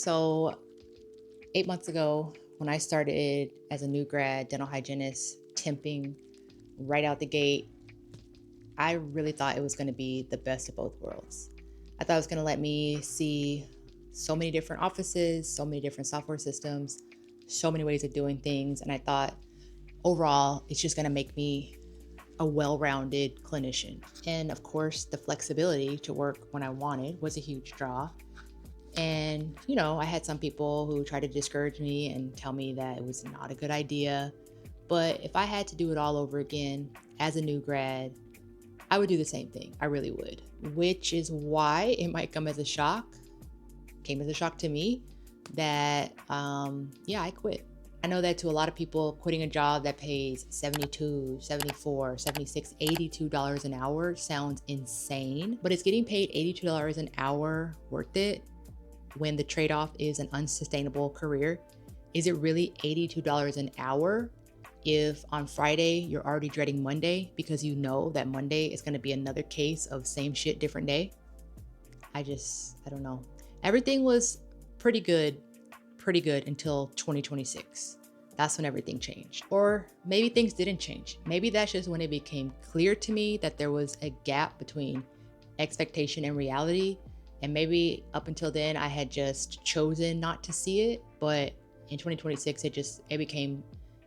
So 8 months ago, when I started as a new grad dental hygienist, temping right out the gate, I really thought it was going to be the best of both worlds. I thought it was going to let me see so many different offices, so many different software systems, so many ways of doing things. And I thought overall, it's just going to make me a well rounded clinician. And of course, the flexibility to work when I wanted was a huge draw. And, I had some people who tried to discourage me and tell me that it was not a good idea. But if I had to do it all over again as a new grad, I would do the same thing. I really would, which is why it might come as a shock, came as a shock to me that, yeah, I quit. I know that to a lot of people, quitting a job that pays 72, 74, 76, $82 an hour sounds insane, but it's getting paid $82 an hour worth it when the trade-off is an unsustainable career? Is it really $82 an hour if on Friday you're already dreading Monday because you know that Monday is going to be another case of same shit, different day? I don't know. Everything was pretty good until 2026. That's when everything changed. Or maybe things didn't change. Maybe that's just when it became clear to me that there was a gap between expectation and reality. And maybe up until then, I had just chosen not to see it. But in 2026, it became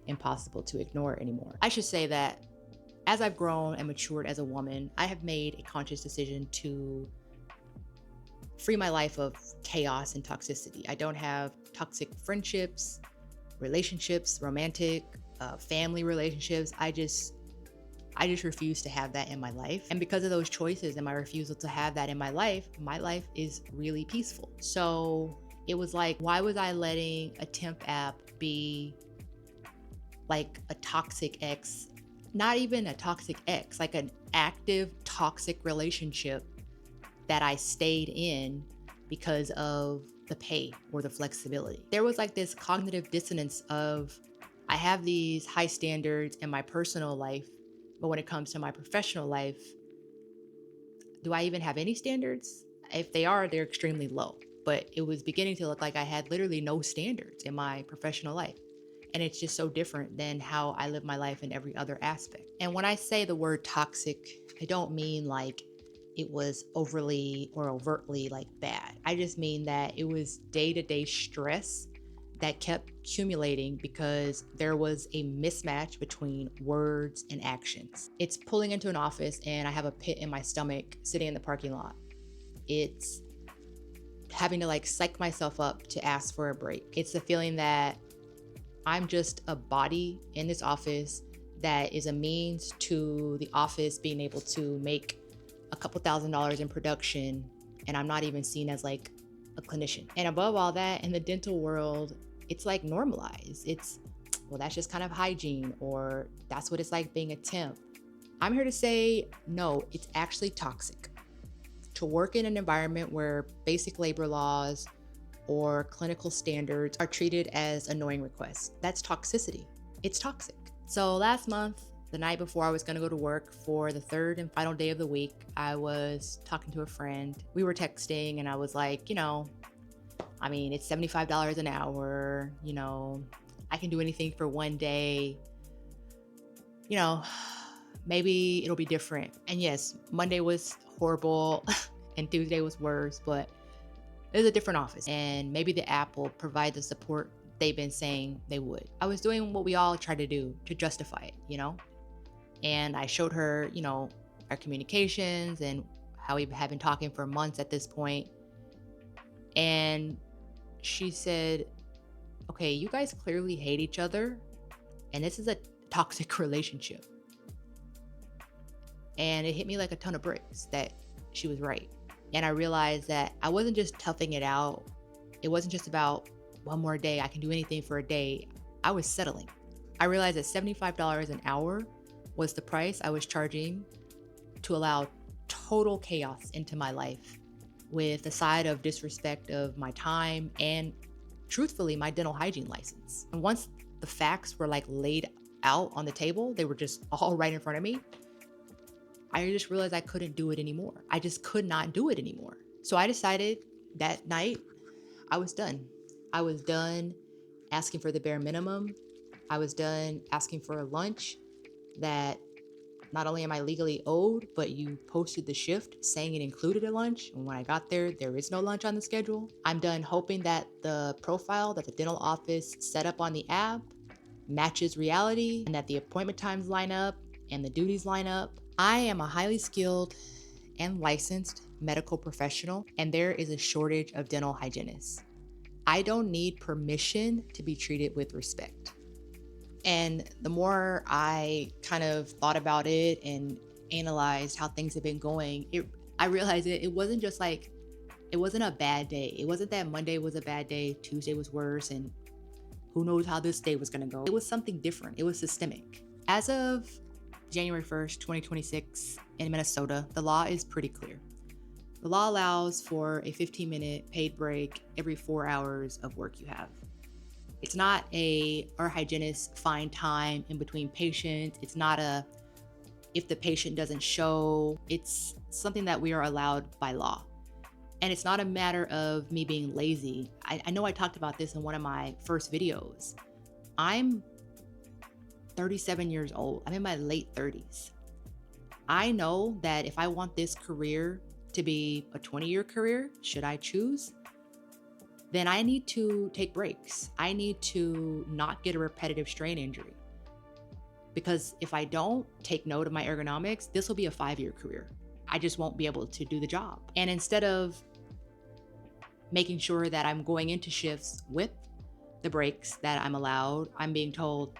impossible to ignore it anymore. I should say that as I've grown and matured as a woman, I have made a conscious decision to free my life of chaos and toxicity. I don't have toxic friendships, relationships, romantic, family relationships. I just refuse to have that in my life. And because of those choices and my refusal to have that in my life is really peaceful. So it was like, why was I letting a temp app be like a toxic ex? Not even a toxic ex, like an active toxic relationship that I stayed in because of the pay or the flexibility. There was like this cognitive dissonance of, I have these high standards in my personal life, but when it comes to my professional life, do I even have any standards? If they are, they're extremely low. But it was beginning to look like I had literally no standards in my professional life. And it's just so different than how I live my life in every other aspect. And when I say the word toxic, I don't mean like it was overly or overtly like bad. I just mean that it was day-to-day stress that kept accumulating because there was a mismatch between words and actions. It's pulling into an office and I have a pit in my stomach sitting in the parking lot. It's having to like psych myself up to ask for a break. It's the feeling that I'm just a body in this office that is a means to the office being able to make a couple $1,000s in production, and I'm not even seen as like a clinician. And above all that, in the dental world, it's like normalized. It's, well, that's just kind of hygiene, or that's what it's like being a temp. I'm here to say, no, it's actually toxic. To work in an environment where basic labor laws or clinical standards are treated as annoying requests, that's toxicity. It's toxic. So last month, the night before I was gonna go to work for the third and final day of the week, I was talking to a friend. We were texting and I was like, it's $75 an hour, I can do anything for one day, maybe it'll be different. And yes, Monday was horrible and Tuesday was worse, but there's a different office and maybe the app will provide the support they've been saying they would. I was doing what we all try to do to justify it, And I showed her, our communications and how we have been talking for months at this point. And she said, okay, you guys clearly hate each other and this is a toxic relationship. And it hit me like a ton of bricks that she was right. And I realized that I wasn't just toughing it out. It wasn't just about one more day, I can do anything for a day. I was settling. I realized that $75 an hour was the price I was charging to allow total chaos into my life, with the side of disrespect of my time and, truthfully, my dental hygiene license. And once the facts were like laid out on the table, they were just all right in front of me, I just realized I couldn't do it anymore. I just could not do it anymore. So I decided that night I was done. I was done asking for the bare minimum. I was done asking for a lunch that not only am I legally owed, but you posted the shift saying it included a lunch. And when I got there, there is no lunch on the schedule. I'm done hoping that the profile that the dental office set up on the app matches reality and that the appointment times line up and the duties line up. I am a highly skilled and licensed medical professional, and there is a shortage of dental hygienists. I don't need permission to be treated with respect. And the more I kind of thought about it and analyzed how things have been going, I realized it wasn't just like, it wasn't a bad day. It wasn't that Monday was a bad day, Tuesday was worse, and who knows how this day was gonna go. It was something different. It was systemic. As of January 1st, 2026 in Minnesota, the law is pretty clear. The law allows for a 15-minute paid break every 4 hours of work you have. It's not our hygienists find time in between patients. It's not if the patient doesn't show. It's something that we are allowed by law. And it's not a matter of me being lazy. I know I talked about this in one of my first videos. I'm 37 years old. I'm in my late 30s. I know that if I want this career to be a 20-year career, should I choose, then I need to take breaks. I need to not get a repetitive strain injury. Because if I don't take note of my ergonomics, this will be a 5-year career. I just won't be able to do the job. And instead of making sure that I'm going into shifts with the breaks that I'm allowed, I'm being told,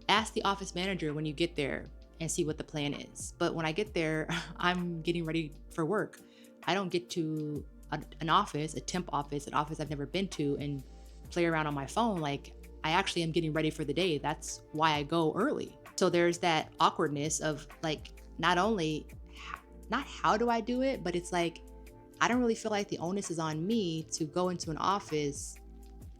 ask the office manager when you get there and see what the plan is. But when I get there, I'm getting ready for work. I don't get to an office, a temp office, an office I've never been to, and play around on my phone. Like, I actually am getting ready for the day. That's why I go early. So there's that awkwardness of like, not how do I do it, but it's like, I don't really feel like the onus is on me to go into an office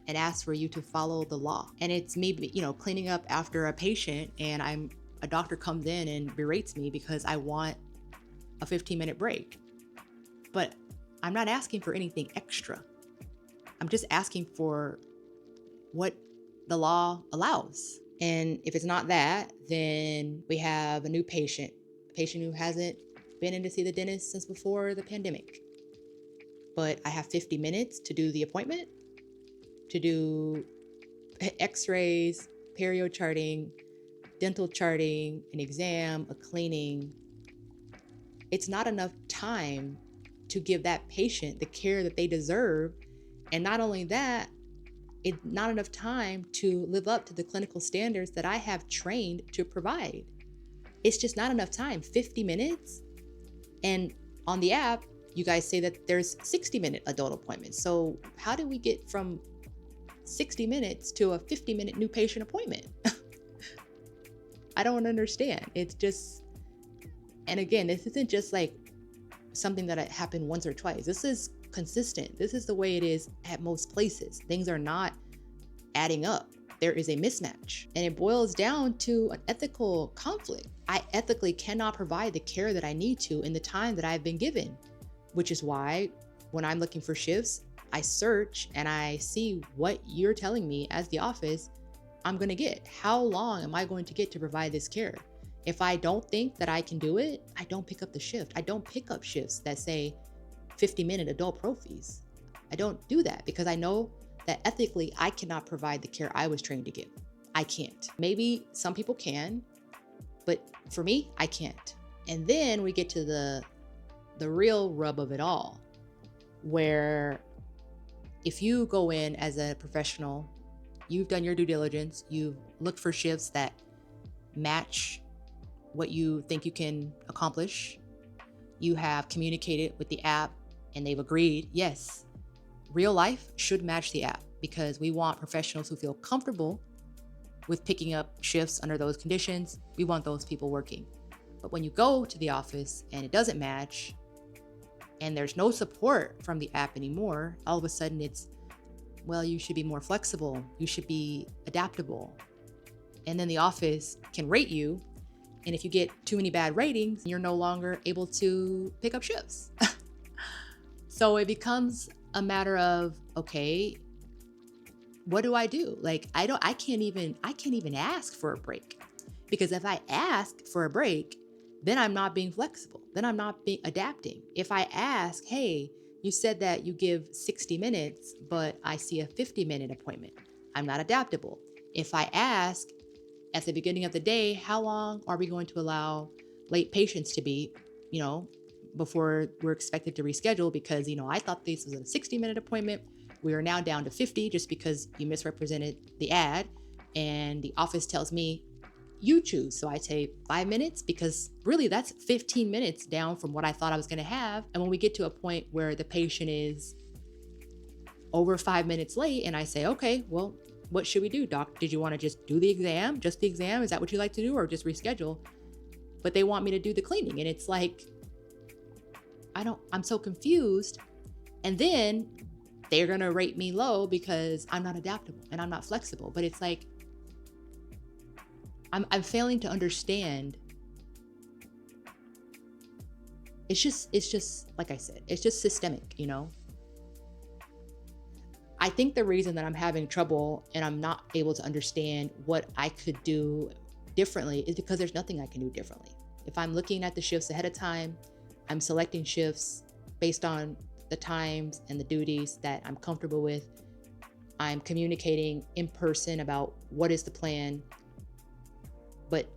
and ask for you to follow the law. And it's me, cleaning up after a patient, and a doctor comes in and berates me because I want a 15-minute break. But I'm not asking for anything extra. I'm just asking for what the law allows. And if it's not that, then we have a new patient, a patient who hasn't been in to see the dentist since before the pandemic. But I have 50 minutes to do the appointment, to do x-rays, perio charting, dental charting, an exam, a cleaning. It's not enough time to give that patient the care that they deserve. And not only that, it's not enough time to live up to the clinical standards that I have trained to provide. It's just not enough time. 50 minutes. And on the app, you guys say that there's 60-minute adult appointments. So how do we get from 60 minutes to a 50-minute new patient appointment? I don't understand. It's just, and again, this isn't just like something that happened once or twice. This is consistent. This is the way it is at most places. Things are not adding up. There is a mismatch, and it boils down to an ethical conflict. I ethically cannot provide the care that I need to in the time that I've been given, which is why when I'm looking for shifts, I search and I see what you're telling me as the office I'm going to get. How long am I going to get to provide this care? If I don't think that I can do it, I don't pick up the shift. I don't pick up shifts that say 50-minute adult prophies. I don't do that because I know that ethically I cannot provide the care I was trained to give. I can't. Maybe some people can, but for me, I can't. And then we get to the real rub of it all, where if you go in as a professional, you've done your due diligence, you've looked for shifts that match what you think you can accomplish. You have communicated with the app and they've agreed, yes, real life should match the app because we want professionals who feel comfortable with picking up shifts under those conditions. We want those people working. But when you go to the office and it doesn't match and there's no support from the app anymore, all of a sudden it's, well, you should be more flexible. You should be adaptable. And then the office can rate you. And if you get too many bad ratings, you're no longer able to pick up shifts. So it becomes a matter of, okay, what do I do? Like, I can't even ask for a break, because if I ask for a break, then I'm not being flexible. Then I'm not being adapting. If I ask, hey, you said that you give 60 minutes, but I see a 50-minute appointment, I'm not adaptable. If I ask at the beginning of the day, how long are we going to allow late patients to be, before we're expected to reschedule, because, I thought this was a 60-minute appointment. We are now down to 50 just because you misrepresented the ad. And the office tells me, you choose. So I say 5 minutes, because really that's 15 minutes down from what I thought I was going to have. And when we get to a point where the patient is over 5 minutes late, and I say, okay, well, what should we do, doc? Did you want to just do the exam? Just the exam? Is that what you like to do, or just reschedule? But they want me to do the cleaning. And it's like, I'm so confused. And then they're going to rate me low because I'm not adaptable and I'm not flexible. But it's like, I'm failing to understand. It's just, like I said, it's just systemic, I think the reason that I'm having trouble and I'm not able to understand what I could do differently is because there's nothing I can do differently. If I'm looking at the shifts ahead of time, I'm selecting shifts based on the times and the duties that I'm comfortable with. I'm communicating in person about what is the plan, but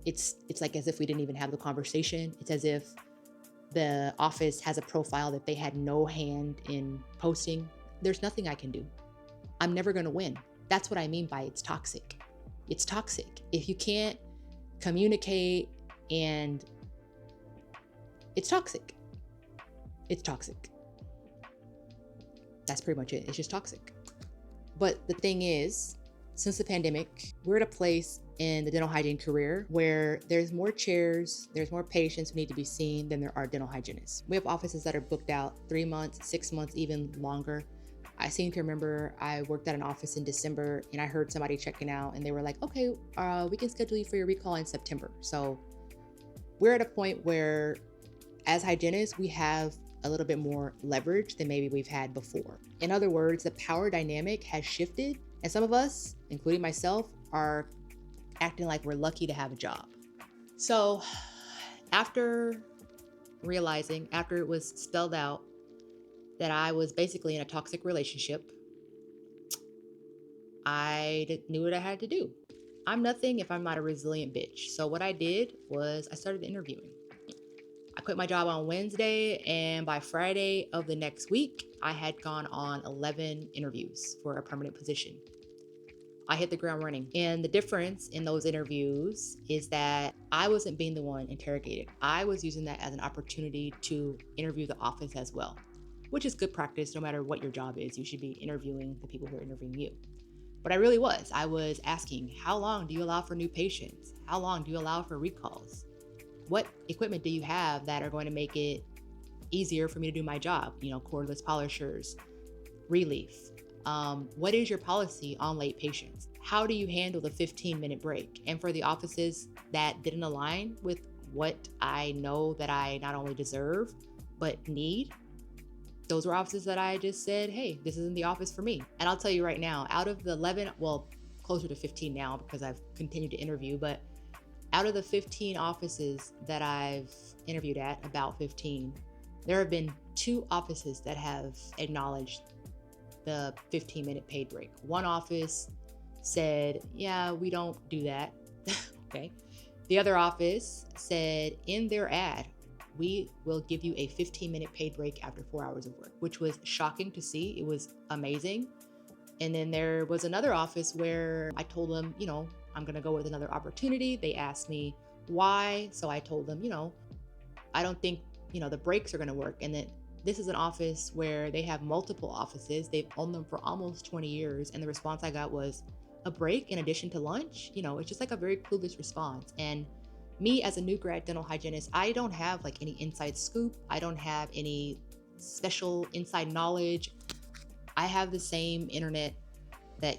it's like as if we didn't even have the conversation. It's as if the office has a profile that they had no hand in posting. There's nothing I can do. I'm never going to win. That's what I mean by it's toxic. It's toxic. If you can't communicate, and it's toxic. It's toxic. That's pretty much it. It's just toxic. But the thing is, since the pandemic, we're at a place in the dental hygiene career where there's more chairs, there's more patients who need to be seen than there are dental hygienists. We have offices that are booked out 3 months, 6 months, even longer. I seem to remember I worked at an office in December and I heard somebody checking out and they were like, okay, we can schedule you for your recall in September. So we're at a point where as hygienists, we have a little bit more leverage than maybe we've had before. In other words, the power dynamic has shifted, and some of us, including myself, are acting like we're lucky to have a job. So after realizing, after it was spelled out that I was basically in a toxic relationship, I knew what I had to do. I'm nothing if I'm not a resilient bitch. So what I did was I started interviewing. I quit my job on Wednesday, and by Friday of the next week, I had gone on 11 interviews for a permanent position. I hit the ground running. And the difference in those interviews is that I wasn't being the one interrogated. I was using that as an opportunity to interview the office as well, which is good practice. No matter what your job is, you should be interviewing the people who are interviewing you. But I really was. I was asking, how long do you allow for new patients? How long do you allow for recalls? What equipment do you have that are going to make it easier for me to do my job? Cordless polishers, relief. What is your policy on late patients? How do you handle the 15-minute break? And for the offices that didn't align with what I know that I not only deserve, but need, those were offices that I just said, hey, this isn't the office for me. And I'll tell you right now, out of the 11, well, closer to 15 now because I've continued to interview, but out of the 15 offices that I've interviewed at, about 15, there have been 2 offices that have acknowledged the 15-minute paid break. One office said, yeah, we don't do that. Okay. The other office said in their ad, we will give you a 15-minute paid break after 4 hours of work, which was shocking to see. It was amazing. And then there was another office where I told them, I'm going to go with another opportunity. They asked me why. So I told them, I don't think, the breaks are going to work. And then this is an office where they have multiple offices. They've owned them for almost 20 years. And the response I got was a break in addition to lunch. It's just like a very clueless response. And me as a new grad dental hygienist, I don't have like any inside scoop. I don't have any special inside knowledge. I have the same internet that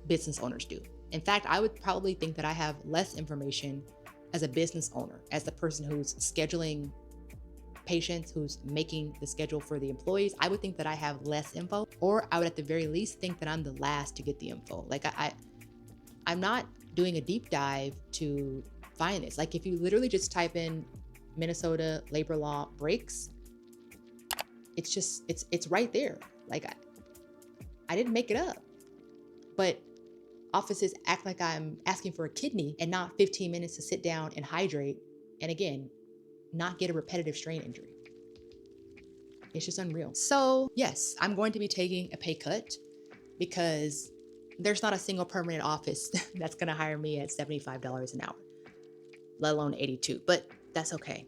business owners do. In fact, I would probably think that I have less information as a business owner, as the person who's scheduling patients who's making the schedule for the employees, I would think that I have less info, or I would at the very least think that I'm the last to get the info. Like I'm not doing a deep dive to find this. Like if you literally just type in Minnesota labor law breaks, it's right there. Like I didn't make it up. But offices act like I'm asking for a kidney and not 15 minutes to sit down and hydrate. And again, not get a repetitive strain injury. It's just unreal. So yes, I'm going to be taking a pay cut because there's not a single permanent office that's going to hire me at $75 an hour, let alone 82, but that's okay.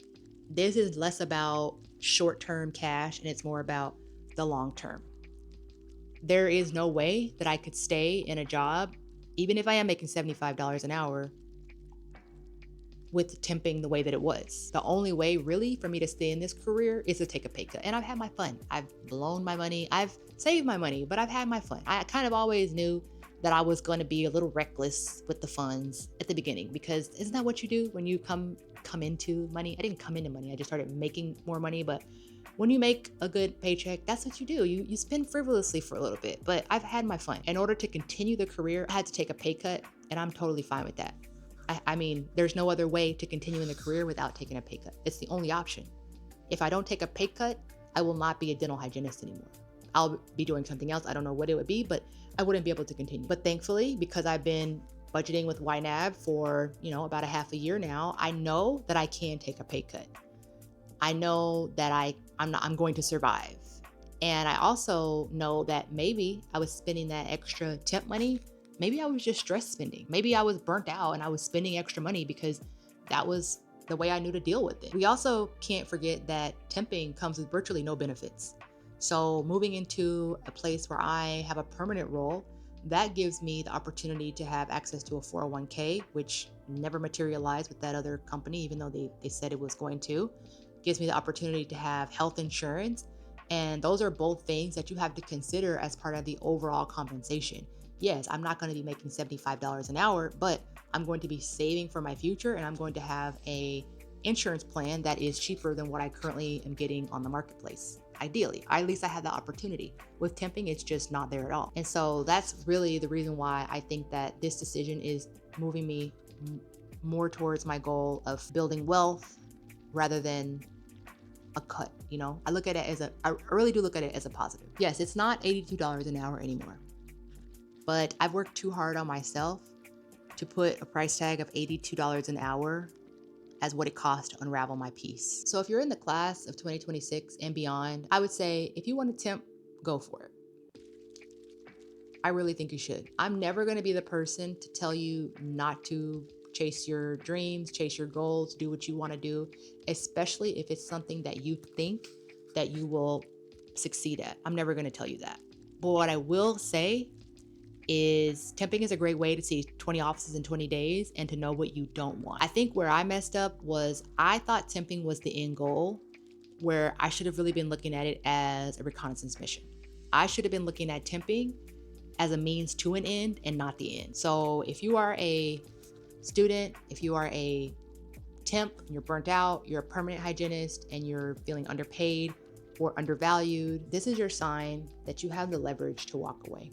This is less about short-term cash and it's more about the long-term. There is no way that I could stay in a job, even if I am making $75 an hour, with temping the way that it was. The only way really for me to stay in this career is to take a pay cut. And I've had my fun. I've blown my money. I've saved my money, but I've had my fun. I kind of always knew that I was going to be a little reckless with the funds at the beginning, because isn't that what you do when you come into money? I didn't come into money. I just started making more money. But when you make a good paycheck, that's what you do. You spend frivolously for a little bit, but I've had my fun. In order to continue the career, I had to take a pay cut, and I'm totally fine with that. I mean, there's no other way to continue in the career without taking a pay cut. It's the only option. If I don't take a pay cut, I will not be a dental hygienist anymore. I'll be doing something else. I don't know what it would be, but I wouldn't be able to continue. But thankfully, because I've been budgeting with YNAB for, about a half a year now, I know that I can take a pay cut. I know that I'm going to survive. And I also know that maybe I was spending that extra temp money. Maybe I was just stress spending. Maybe I was burnt out and I was spending extra money because that was the way I knew to deal with it. We also can't forget that temping comes with virtually no benefits. So moving into a place where I have a permanent role, that gives me the opportunity to have access to a 401k, which never materialized with that other company, even though they said it was going to. Gives me the opportunity to have health insurance. And those are both things that you have to consider as part of the overall compensation. Yes, I'm not going to be making $75 an hour, but I'm going to be saving for my future, and I'm going to have a insurance plan that is cheaper than what I currently am getting on the marketplace. Ideally, at least I have the opportunity. With temping, it's just not there at all. And so that's really the reason why I think that this decision is moving me more towards my goal of building wealth rather than a cut. I look at it I really do look at it as a positive. Yes, it's not $82 an hour anymore, but I've worked too hard on myself to put a price tag of $82 an hour as what it costs to unravel my piece. So if you're in the class of 2026 and beyond, I would say if you want to temp, go for it. I really think you should. I'm never going to be the person to tell you not to chase your dreams, chase your goals, do what you want to do, especially if it's something that you think that you will succeed at. I'm never going to tell you that. But what I will say is temping is a great way to see 20 offices in 20 days and to know what you don't want. I think where I messed up was I thought temping was the end goal, where I should have really been looking at it as a reconnaissance mission. I should have been looking at temping as a means to an end and not the end. So if you are a student, if you are a temp, you're burnt out, you're a permanent hygienist, and you're feeling underpaid or undervalued, this is your sign that you have the leverage to walk away.